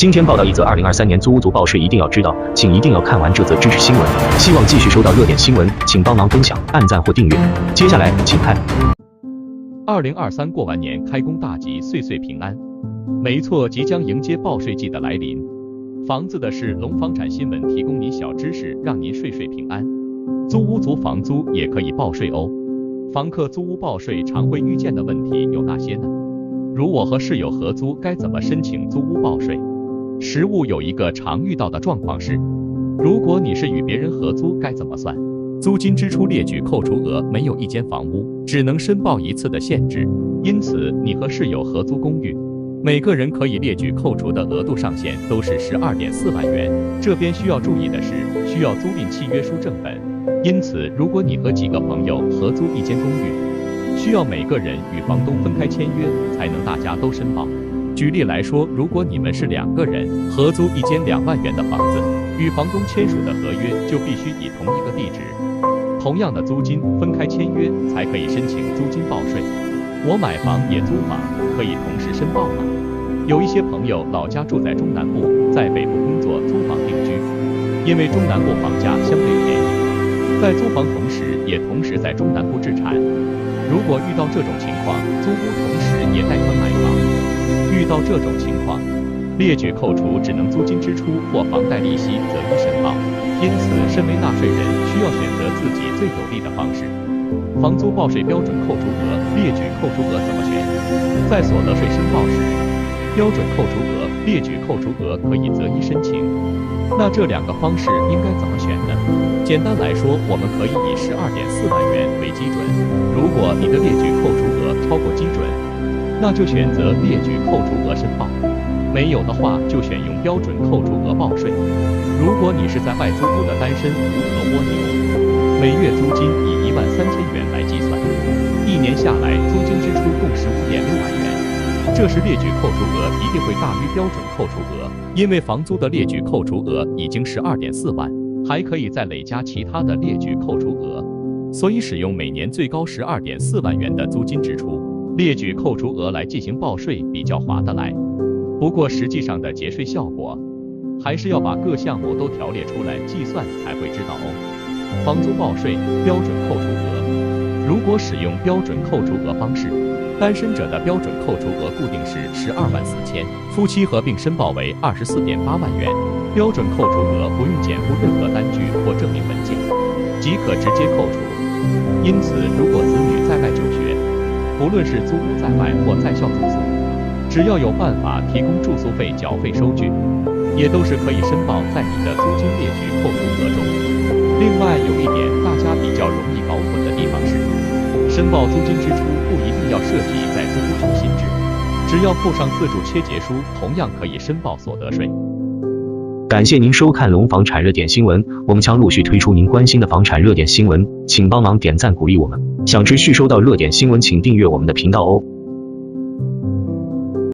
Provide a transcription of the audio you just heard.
今天报道一则2023年租屋族报税一定要知道，请一定要看完这则知识新闻。希望继续收到热点新闻，请帮忙分享、按赞或订阅。接下来请看。2023过完年开工大吉，岁岁平安。没错，即将迎接报税季的来临。房子的事，龙房产新闻提供您小知识，让您岁岁平安。租屋族房租也可以报税哦。房客租屋报税常会遇见的问题有哪些呢？如我和室友合租，该怎么申请租屋报税？实务有一个常遇到的状况是，如果你是与别人合租，该怎么算？租金支出列举扣除额没有一间房屋只能申报一次的限制，因此你和室友合租公寓，每个人可以列举扣除的额度上限都是12.4万元。这边需要注意的是，需要租赁契约书正本。因此，如果你和几个朋友合租一间公寓，需要每个人与房东分开签约，才能大家都申报。举例来说，如果你们是2个人合租一间2万元的房子，与房东签署的合约就必须以同一个地址、同样的租金分开签约，才可以申请租金报税。我买房也租房，可以同时申报吗？有一些朋友老家住在中南部，在北部工作租房定居，因为中南部房价相对便宜，在租房同时也同时在中南部置产。如果遇到这种情况，租屋同时也贷款买房，遇到这种情况，列举扣除只能租金支出或房贷利息择一申报。因此，身为纳税人需要选择自己最有利的方式。房租报税标准扣除额，列举扣除额怎么选？在所得税申报时，标准扣除额、列举扣除额可以择一申请。那这2个方式应该怎么选呢？简单来说，我们可以以12.4万元为基准。如果你的列举扣除额超过基准，那就选择列举扣除额申报；没有的话，就选用标准扣除额报税。如果你是在外租屋的单身无壳蜗牛，每月租金以13000元来计算，1年下来租金支出共15.6万元。这时列举扣除额一定会大于标准扣除额，因为房租的列举扣除额已经12.4万，还可以再累加其他的列举扣除额，所以使用每年最高12.4万元的租金支出列举扣除额来进行报税比较划得来。不过实际上的节税效果，还是要把各项目都条列出来计算才会知道哦。房租报税标准扣除额，如果使用标准扣除额方式，单身者的标准扣除额固定是12.4万，夫妻合并申报为24.8万元。标准扣除额不用减负任何单据或证明文件，即可直接扣除。因此，如果子女在外就学，不论是租屋在外或在校住宿，只要有办法提供住宿费缴费收据，也都是可以申报在你的租金列举扣除额中。另外有一点大家比较容易搞混的地方是，申报租金支出不一定要涉及在租屋中心制，只要附上自住切结书，同样可以申报所得税。感谢您收看龙房产热点新闻，我们将陆续推出您关心的房产热点新闻，请帮忙点赞鼓励我们。想持续收到热点新闻，请订阅我们的频道哦。